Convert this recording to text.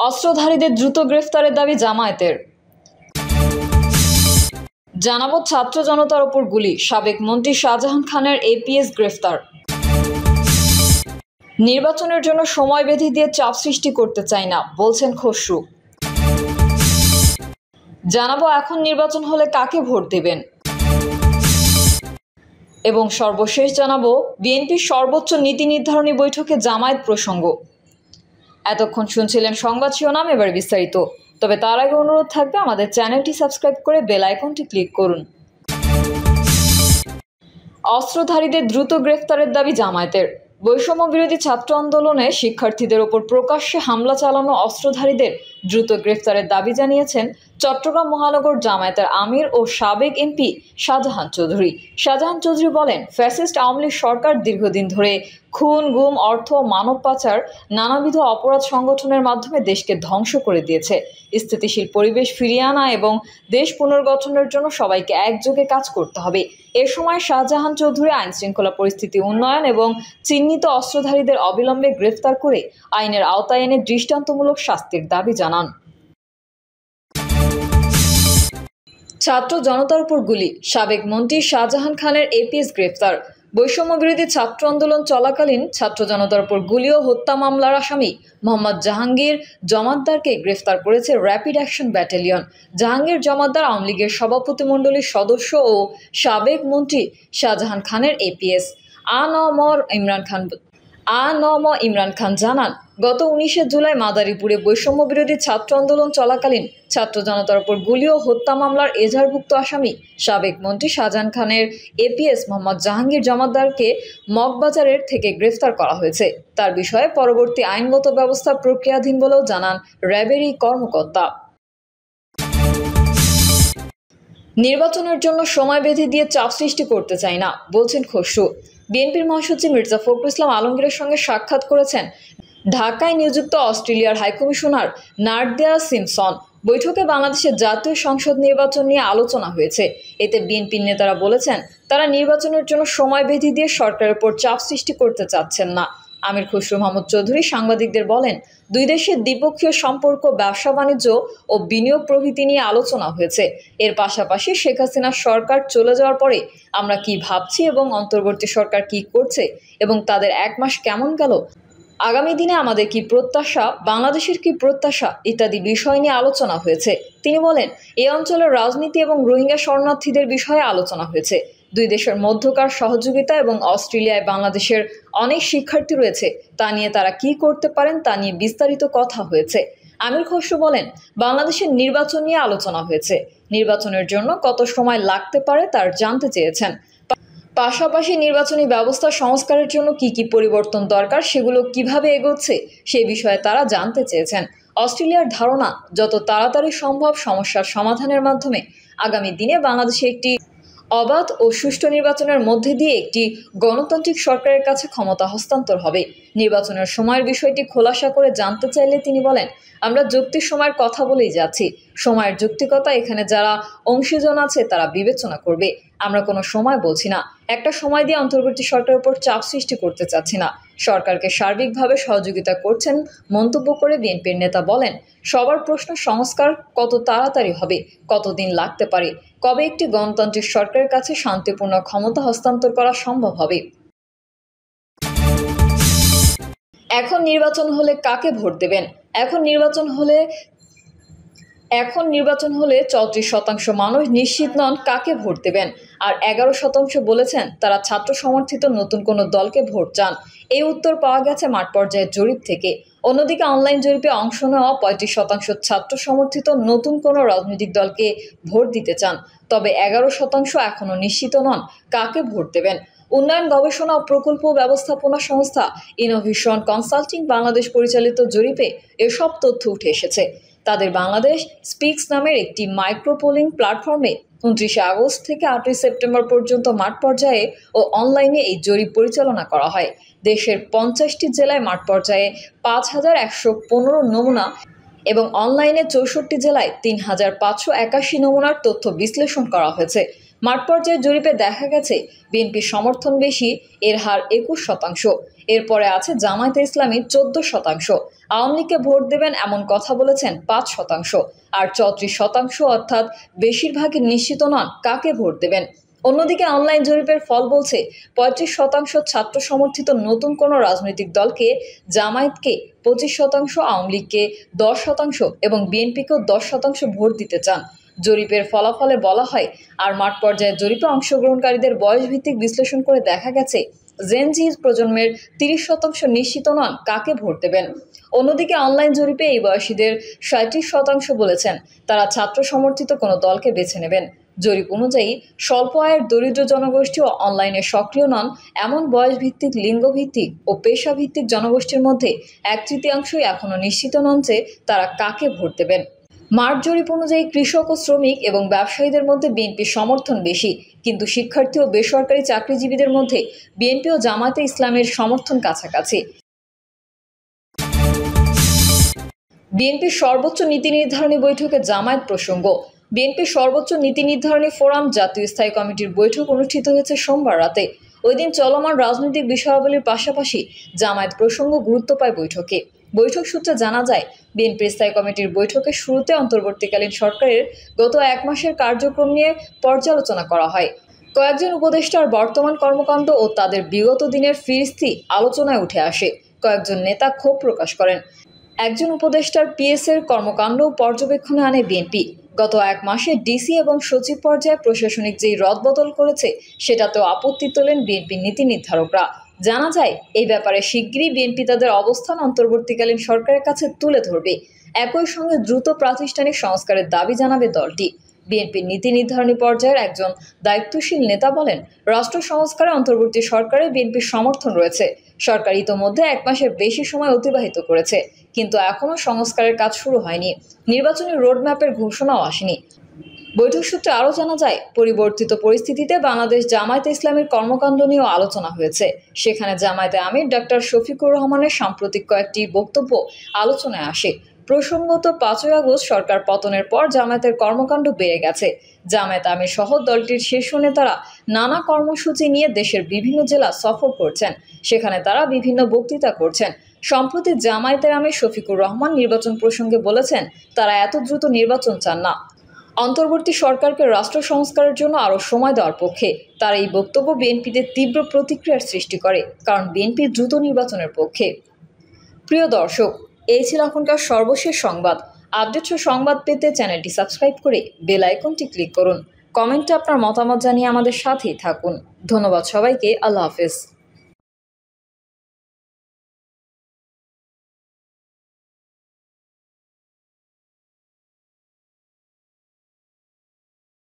অস্ত্রধারীদের দ্রুত গ্রেফতারের দাবি জামায়াতের। জানাবো ছাত্র জনতার ওপর গুলি, সাবেক মন্ত্রী শাহজাহান খানের এপিএস গ্রেফতার। নির্বাচনের জন্য সময় বেঁধে দিয়ে চাপ সৃষ্টি করতে চাই না, বলছেন খসরু। জানাবো এখন নির্বাচন হলে কাকে ভোট দেবেন। এবং সর্বশেষ জানাবো বিএনপির সর্বোচ্চ নীতি নির্ধারণী বৈঠকে জামায়াত প্রসঙ্গ। এতক্ষণ শুনছিলেন সংবাদ শিরোনাম, এবার বিস্তারিত। তবে তার আগে অনুরোধ থাকবে আমাদের চ্যানেলটি সাবস্ক্রাইব করে বেল আইকনটি ক্লিক করুন। অস্ত্রধারীদের দ্রুত গ্রেফতারের দাবি জামায়াতের। বৈষম্য বিরোধী ছাত্র আন্দোলনে শিক্ষার্থীদের ওপর প্রকাশ্যে হামলা চালানো অস্ত্রধারীদের দ্রুত গ্রেফতারের দাবি জানিয়েছেন চট্টগ্রাম মহানগর জামায়াতের আমির ও সাবেক এমপি শাহজাহান চৌধুরী। শাহজাহান চৌধুরী বলেন, ফ্যাসিস্ট আওয়ামী লীগ সরকার দীর্ঘদিন ধরে খুন, গুম, অর্থ, মানব পাচার, নানাবিধ অপরাধ সংগঠনের মাধ্যমে দেশকে ধ্বংস করে দিয়েছে। স্থিতিশীল পরিবেশ ফিরিয়ে আনা এবং দেশ পুনর্গঠনের জন্য সবাইকে একযোগে কাজ করতে হবে। এ সময় শাহজাহান চৌধুরী আইন শৃঙ্খলা পরিস্থিতি উন্নয়ন এবং চিহ্নিত অস্ত্রধারীদের অবিলম্বে গ্রেফতার করে আইনের আওতায় এনে দৃষ্টান্তমূলক শাস্তির দাবি জানান। ছাত্র জনতার উপর গুলি, সাবেক মন্ত্রী শাহজাহান খানের এপিএস গ্রেফতার। বৈষম্য বিরোধী ছাত্র আন্দোলন চলাকালীন ছাত্র জনতার উপর গুলি ও হত্যা মামলার আসামি মোহাম্মদ জাহাঙ্গীর জমাদ্দারকে গ্রেফতার করেছে rapid action battalion. Jahangir Jamaddar Awami লীগের সভাপতিমণ্ডলীর সদস্য ও সাবেক মন্ত্রী শাহজাহান খানের এপিএস। ইমরান খান জানান, গত 19 জুলাই মাদারীপুরে বৈষম্য বিরোধী ছাত্র আন্দোলন চলাকালীন ছাত্র জনতার উপর গুলি ও হত্যা মামলার এজাহারভুক্ত আসামি সাবেক মন্ত্রী শাহজাহান খানের এপিএস মোহাম্মদ জাহাঙ্গীর জমাদ্দারকে মগবাজারের থেকে গ্রেফতার করা হয়েছে। তার বিষয়ে পরবর্তী আইনগত ব্যবস্থা প্রক্রিয়াধীন বলেও জানান র্যাবের কর্মকর্তা। নির্বাচনের জন্য সময় বেঁধে দিয়ে চাপ সৃষ্টি করতে চাই না, বলছেন খসরু। বিএনপির মহাসচিব মির্জা ফখরুল ইসলাম আলমগীরের সঙ্গে সাক্ষাৎ করেছেন ঢাকায় নিযুক্ত অস্ট্রেলিয়ার হাইকমিশনার নার্দিয়া সিমসন। বৈঠকে বাংলাদেশের জাতীয় সংসদ নির্বাচন নিয়ে আলোচনা হয়েছে। এতে বিএনপির নেতারা বলেছেন, তারা নির্বাচনের জন্য সময় বেঁধে দিয়ে সরকারের উপর চাপ সৃষ্টি করতে চাচ্ছেন না। আমির খসরু মাহমুদ চৌধুরী সাংবাদিকদের বলেন, দুই দেশের দ্বিপক্ষীয় সম্পর্ক, ব্যবসা বাণিজ্য ও বিনিয়োগ প্রভৃতি নিয়ে আলোচনা হয়েছে। এর পাশাপাশি শেখ হাসিনার সরকার চলে যাওয়ার পরে আমরা কি ভাবছি এবং অন্তর্বর্তী সরকার কি করছে এবং তাদের 1 মাস কেমন গেল, আগামী দিনে আমাদের কি প্রত্যাশা, বাংলাদেশের কি প্রত্যাশা ইত্যাদি বিষয় নিয়ে আলোচনা হয়েছে। তিনি বলেন, এই অঞ্চলের রাজনীতি এবং রোহিঙ্গা শরণার্থীদের বিষয়ে আলোচনা হয়েছে। দুই দেশের মধ্যকার সহযোগিতা এবং অস্ট্রেলিয়ায় বাংলাদেশের অনেক শিক্ষার্থী রয়েছে, তা নিয়ে তারা কি করতে পারেন তা নিয়ে বিস্তারিত কথা হয়েছে। আমির খসরু বলেন, বাংলাদেশের নির্বাচন নিয়ে আলোচনা হয়েছে। নির্বাচনের জন্য কত সময় লাগতে পারে তার জানতে চেয়েছেন। পাশাপাশি নির্বাচনী ব্যবস্থা সংস্কারের জন্য কি কি পরিবর্তন দরকার সেগুলো কিভাবে এগোচ্ছে সেই বিষয়ে তারা জানতে চেয়েছেন। অস্ট্রেলিয়ার ধারণা, যত তাড়াতাড়ি সম্ভব সমস্যার সমাধানের মাধ্যমে আগামী দিনে বাংলাদেশে একটি অবাধ ও সুষ্ঠু নির্বাচনের মধ্যে দিয়ে একটি গণতান্ত্রিক সরকারের কাছে ক্ষমতা হস্তান্তর হবে। নির্বাচনের সময়ের বিষয়টি খোলাসা করে জানতে চাইলে তিনি বলেন, আমরা যুক্তির সময়ের কথা বলেই যাচ্ছি। সময়ের যৌক্তিকতা এখানে যারা অংশীজন আছে তারা বিবেচনা করবে। আমরা কোনো সময় বলছি না, একটা সময় দিয়ে অন্তর্বর্তী সরকারের উপর চাপ সৃষ্টি করতে চাচ্ছি না। সরকারকে সার্বিকভাবে সহযোগিতা করছেন মন্তব্য করে বিএনপির নেতা বলেন, সবার প্রশ্ন সংস্কার কত তাড়াতাড়ি হবে, কতদিন লাগতে পারে, কবে একটি গণতান্ত্রিক সরকারের কাছে শান্তিপূর্ণ ক্ষমতা হস্তান্তর করা সম্ভব হবে। এখন নির্বাচন হলে কাকে ভোট দেবেন? এখন নির্বাচন হলে 34% মানুষ নিশ্চিত নন কাকে ভোট দেবেন, আর 11% বলেছেন তারা ছাত্র সমর্থিত নতুন কোনো দলকে ভোট চান। এই উত্তর পাওয়া গেছে মাঠ পর্যায়ের জরিপ থেকে। অন্যদিকে অনলাইন জরিপে অংশ নেওয়া 35% ছাত্র সমর্থিত নতুন কোনো রাজনৈতিক দলকে ভোট দিতে চান। তবে 11% এখনও নিশ্চিত নন কাকে ভোট দেবেন। উন্নয়ন, গবেষণা ও প্রকল্প ব্যবস্থাপনা সংস্থা ইনোভেশন কনসাল্টিং বাংলাদেশ পরিচালিত জরিপে এসব তথ্য উঠে এসেছে। তাদের বাংলাদেশ স্পিক্স নামের একটি মাইক্রো পোলিং প্ল্যাটফর্মে 29 আগস্ট থেকে 8 সেপ্টেম্বর পর্যন্ত মাঠ পর্যায়ে ও অনলাইনে এই জরিপ পরিচালনা করা হয়। দেশের 50টি জেলায় মাঠ পর্যায়ে 5115 নমুনা এবং অনলাইনে 64 জেলায় 3581 নমুনার তথ্য বিশ্লেষণ করা হয়েছে। মাঠ পর্যায়ে জরিপে দেখা গেছে বিএনপির সমর্থন বেশি, এর হার 21%। এরপরে আছে জামায়াতে ইসলামী 14%। আওয়ামী লীগকে ভোট দেবেন এমন কথা বলেছেন 5%, আর 34% অর্থাৎ বেশিরভাগই নিশ্চিত নন কাকে ভোট দেবেন। অন্যদিকে অনলাইন জরিপের ফল বলছে 35% ছাত্র সমর্থিত নতুন কোনো রাজনৈতিক দলকে, জামায়াতকে 25%, আওয়ামী লীগকে 10% এবং বিএনপিকেও 10% ভোট দিতে চান। জরিপের ফলাফলে বলা হয়, আর মাঠ পর্যায়ে জরিপে অংশগ্রহণকারীদের বয়স ভিত্তিক বিশ্লেষণ করে দেখা গেছে জেন জি প্রজন্মের 30% নিশ্চিত নন কাকে ভোট দেবেন। অন্যদিকে অনলাইন জরিপে এই বয়সীদের 37% বলেছেন তারা ছাত্র সমর্থিত কোনো দলকে বেছে নেবেন। জরিপ অনুযায়ী স্বল্প আয়ের দরিদ্র জনগোষ্ঠী ও অনলাইনে সক্রিয় নন এমন বয়স ভিত্তিক, লিঙ্গ ভিত্তিক ও পেশা ভিত্তিক জনগোষ্ঠীর মধ্যে 1/3 এখনও নিশ্চিত নন যে তারা কাকে ভোট দেবেন। মাঠ জরিপ অনুযায়ী কৃষক ও শ্রমিক এবং ব্যবসায়ীদের মধ্যে বিএনপির সমর্থন বেশি, কিন্তু শিক্ষার্থী ও বেসরকারি চাকরিজীবীদের মধ্যে বিএনপি ও জামায়াতে ইসলামের সমর্থন কাছাকাছি। বিএনপির সর্বোচ্চ নীতি নির্ধারণী বৈঠকে জামায়াত প্রসঙ্গ। বিএনপির সর্বোচ্চ নীতি নির্ধারণী ফোরাম জাতীয় স্থায়ী কমিটির বৈঠক অনুষ্ঠিত হয়েছে সোমবার রাতে। ওই দিন চলমান রাজনৈতিক বিষয়াবলীর পাশাপাশি জামায়াত প্রসঙ্গ গুরুত্ব পায় বৈঠকে। বৈঠক সূত্রে জানা যায়, বিএনপির স্থায়ী কমিটির বৈঠকের শুরুতে অন্তর্বর্তীকালীন সরকারের গত 1 মাসের কার্যক্রম নিয়ে পর্যালোচনা করা হয়। কয়েকজন উপদেষ্টার বর্তমান কর্মকাণ্ড ও তাদের বিগত দিনের ফিরিস্তি আলোচনায় উঠে আসে। কয়েকজন নেতা ক্ষোভ প্রকাশ করেন। একজন উপদেষ্টার পিএসের কর্মকাণ্ড পর্যবেক্ষণে আনে বিএনপি। গত 1 মাসে ডিসি এবং সচিব পর্যায়ে প্রশাসনিক যেই রদবদল করেছে সেটাতেও আপত্তি তোলেন বিএনপির নীতি নির্ধারকরা। জানা যায়, এই ব্যাপারে শিগগিরই বিএনপি তাদের অবস্থান অন্তর্বর্তীকালীন সরকারের কাছে তুলে ধরবে। একই সঙ্গে দ্রুত প্রাতিষ্ঠানিক সংস্কারের দাবি জানাবে দলটি। বিএনপির নীতি নির্ধারণী পর্যায়ের একজন দায়িত্বশীল নেতা বলেন, রাষ্ট্র সংস্কারে অন্তর্বর্তী সরকারে বিএনপির সমর্থন রয়েছে। সরকার ইতোমধ্যে 1 মাসের বেশি সময় অতিবাহিত করেছে, কিন্তু এখনও সংস্কারের কাজ শুরু হয়নি। নির্বাচনী রোডম্যাপের ঘোষণাও আসেনি। বৈঠক সূত্রে আরও জানা যায়, পরিবর্তিত পরিস্থিতিতে বাংলাদেশ জামায়াতে ইসলামীর কর্মকাণ্ড নিয়েও আলোচনা হয়েছে। সেখানে জামায়াতে আমির ডাক্তার শফিকুর রহমানের সাম্প্রতিক কয়েকটি বক্তব্য আলোচনায় আসে। প্রসঙ্গত, 5ই আগস্ট সরকার পতনের পর জামায়াতের কর্মকাণ্ড বেড়ে গেছে। জামায়াত আমির সহ দলটির শীর্ষ নেতারা নানা কর্মসূচি নিয়ে দেশের বিভিন্ন জেলা সফর করছেন, সেখানে তারা বিভিন্ন বক্তৃতা করছেন। সম্প্রতি জামায়াতের আমির শফিকুর রহমান নির্বাচন প্রসঙ্গে বলেছেন, তারা এত দ্রুত নির্বাচন চান না, অন্তর্বর্তী সরকারকে রাষ্ট্র সংস্কারের জন্য আরও সময় দেওয়ার পক্ষে। তার এই বক্তব্য বিএনপিতে তীব্র প্রতিক্রিয়ার সৃষ্টি করে, কারণ বিএনপি দ্রুত নির্বাচনের পক্ষে। প্রিয় দর্শক, এই ছিল এখনকার সর্বশেষ সংবাদ। আপডেট সংবাদ পেতে চ্যানেলটি সাবস্ক্রাইব করে বেল আইকনটি ক্লিক করুন। কমেন্টে আপনার মতামত জানিয়ে আমাদের সাথেই থাকুন। ধন্যবাদ সবাইকে। আল্লাহ হাফেজ।